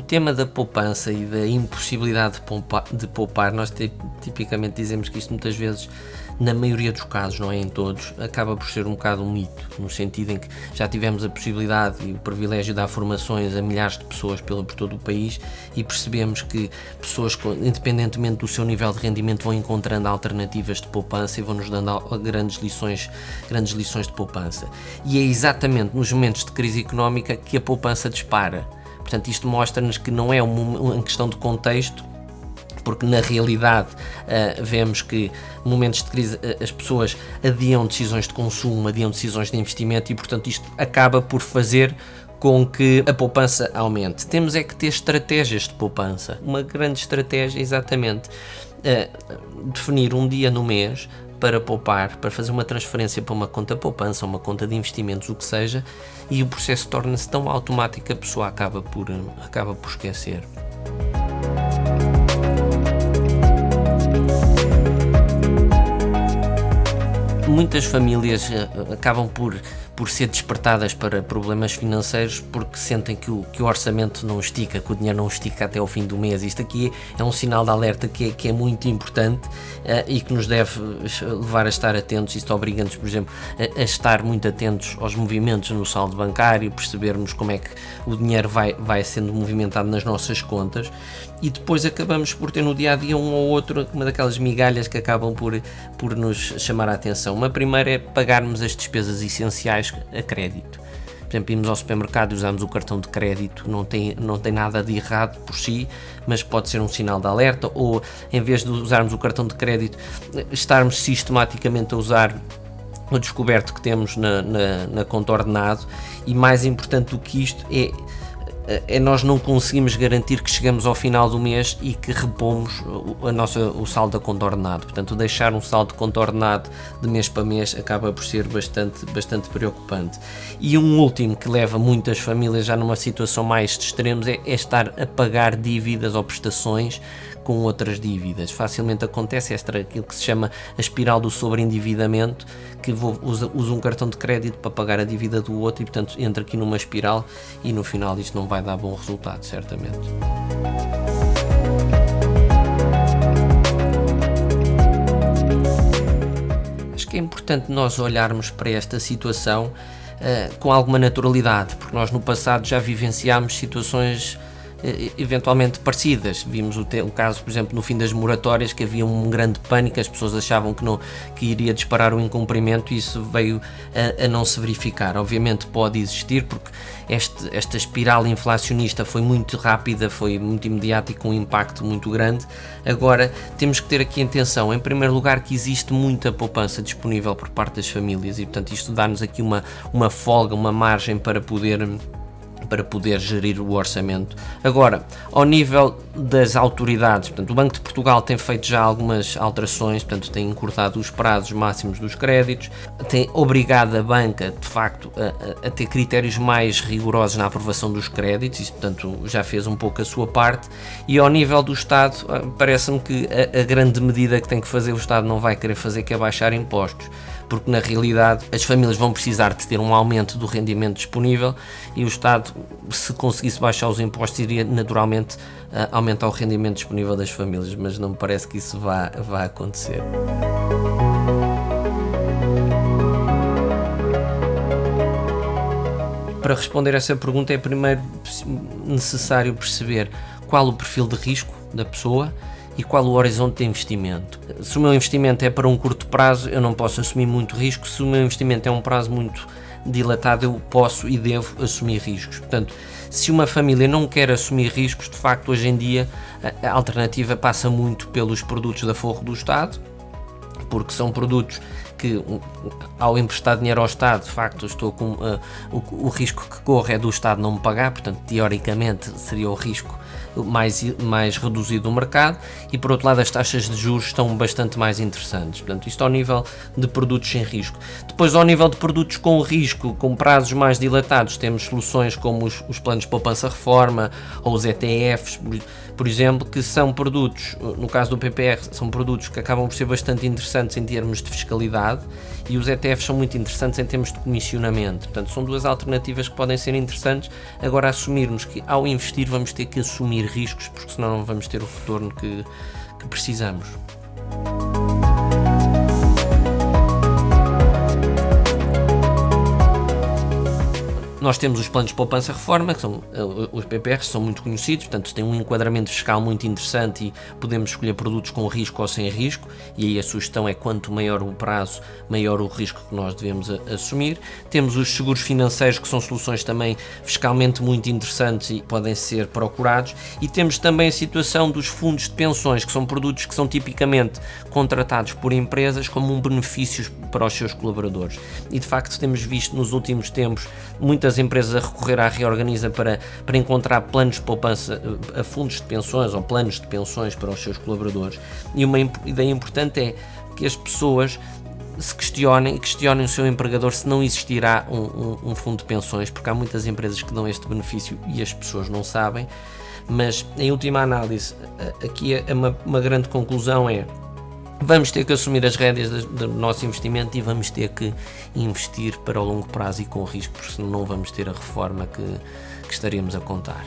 tema da poupança e da impossibilidade de poupar, nós tipicamente dizemos que isto muitas vezes, na maioria dos casos, não é em todos, acaba por ser um bocado um mito, no sentido em que já tivemos a possibilidade e o privilégio de dar formações a milhares de pessoas por todo o país e percebemos que pessoas, independentemente do seu nível de rendimento, vão encontrando alternativas de poupança e vão-nos dando grandes lições de poupança. E é exatamente nos momentos de crise económica que a poupança dispara. Portanto, isto mostra-nos que não é uma questão de contexto, porque na realidade vemos que em momentos de crise as pessoas adiam decisões de consumo, adiam decisões de investimento e, portanto, isto acaba por fazer com que a poupança aumente. Temos é que ter estratégias de poupança. Uma grande estratégia é exatamente definir um dia no mês para poupar, para fazer uma transferência para uma conta poupança, uma conta de investimentos, o que seja, e o processo torna-se tão automático que a pessoa acaba por esquecer. Muitas famílias acabam por ser despertadas para problemas financeiros porque sentem que o orçamento não estica, que o dinheiro não estica até ao fim do mês. Isto aqui é um sinal de alerta que é muito importante e que nos deve levar a estar atentos. Isto obriga-nos, por exemplo, a estar muito atentos aos movimentos no saldo bancário, percebermos como é que o dinheiro vai sendo movimentado nas nossas contas, e depois acabamos por ter no dia-a-dia uma daquelas migalhas que acabam por nos chamar a atenção. Uma primeira é pagarmos as despesas essenciais a crédito. Por exemplo, irmos ao supermercado e usamos o cartão de crédito, não tem nada de errado por si, mas pode ser um sinal de alerta, ou em vez de usarmos o cartão de crédito, estarmos sistematicamente a usar o descoberto que temos na conta ordenado. E mais importante do que isto é nós não conseguimos garantir que chegamos ao final do mês e que repomos o saldo da conta ordenado. Portanto, deixar um saldo de conta ordenado de mês para mês acaba por ser bastante preocupante. E um último que leva muitas famílias já numa situação mais de extremos é estar a pagar dívidas ou prestações com outras dívidas. Facilmente acontece aquilo que se chama a espiral do sobreendividamento, que usa um cartão de crédito para pagar a dívida do outro e, portanto, entra aqui numa espiral e no final isto não vai dar bom resultado, certamente. Acho que é importante nós olharmos para esta situação com alguma naturalidade, porque nós no passado já vivenciámos situações eventualmente parecidas. Vimos o caso, por exemplo, no fim das moratórias, que havia um grande pânico, as pessoas achavam que iria disparar o incumprimento, e isso veio a não se verificar. Obviamente pode existir, porque esta espiral inflacionista foi muito rápida, foi muito imediata e com um impacto muito grande. Agora temos que ter aqui atenção, em primeiro lugar, que existe muita poupança disponível por parte das famílias e, portanto, isto dá-nos aqui uma folga, uma margem para poder gerir o orçamento. Agora, ao nível das autoridades, portanto, o Banco de Portugal tem feito já algumas alterações, portanto, tem encurtado os prazos máximos dos créditos, tem obrigado a banca, de facto, a ter critérios mais rigorosos na aprovação dos créditos, isso, portanto, já fez um pouco a sua parte, e ao nível do Estado, parece-me que a grande medida que tem que fazer o Estado não vai querer fazer, que é baixar impostos, porque na realidade as famílias vão precisar de ter um aumento do rendimento disponível e o Estado, se conseguisse baixar os impostos, iria naturalmente aumentar o rendimento disponível das famílias, mas não me parece que isso vá acontecer. Para responder a essa pergunta é primeiro necessário perceber qual o perfil de risco da pessoa e qual o horizonte de investimento. Se o meu investimento é para um curto prazo, eu não posso assumir muito risco. Se o meu investimento é um prazo muito dilatado, eu posso e devo assumir riscos. Portanto, se uma família não quer assumir riscos, de facto, hoje em dia, a alternativa passa muito pelos produtos de aforro do Estado, porque são produtos que, ao emprestar dinheiro ao Estado, de facto, estou com o risco que corre é do Estado não me pagar, portanto, teoricamente, seria o risco mais reduzido do mercado, e por outro lado as taxas de juros estão bastante mais interessantes. Portanto, isto ao nível de produtos sem risco. Depois, ao nível de produtos com risco, com prazos mais dilatados, temos soluções como os planos de poupança-reforma ou os ETFs, por exemplo, que são produtos, no caso do PPR, são produtos que acabam por ser bastante interessantes em termos de fiscalidade, lado, e os ETFs são muito interessantes em termos de comissionamento. Portanto, são duas alternativas que podem ser interessantes. Agora, assumirmos que ao investir vamos ter que assumir riscos, porque senão não vamos ter o retorno que precisamos. Nós temos os planos de poupança reforma, que são os PPRs, são muito conhecidos, portanto têm um enquadramento fiscal muito interessante e podemos escolher produtos com risco ou sem risco, e aí a sugestão é quanto maior o prazo, maior o risco que nós devemos assumir. Temos os seguros financeiros, que são soluções também fiscalmente muito interessantes e podem ser procurados, e temos também a situação dos fundos de pensões, que são produtos que são tipicamente contratados por empresas como um benefício para os seus colaboradores, e de facto temos visto nos últimos tempos muitas empresas a recorrer à Reorganiza para encontrar planos de poupança, a fundos de pensões ou planos de pensões para os seus colaboradores. E uma ideia importante é que as pessoas se questionem o seu empregador se não existirá um fundo de pensões, porque há muitas empresas que dão este benefício e as pessoas não sabem. Mas em última análise, aqui uma grande conclusão é: vamos ter que assumir as rédeas do nosso investimento e vamos ter que investir para o longo prazo e com risco, porque senão não vamos ter a reforma que estaremos a contar.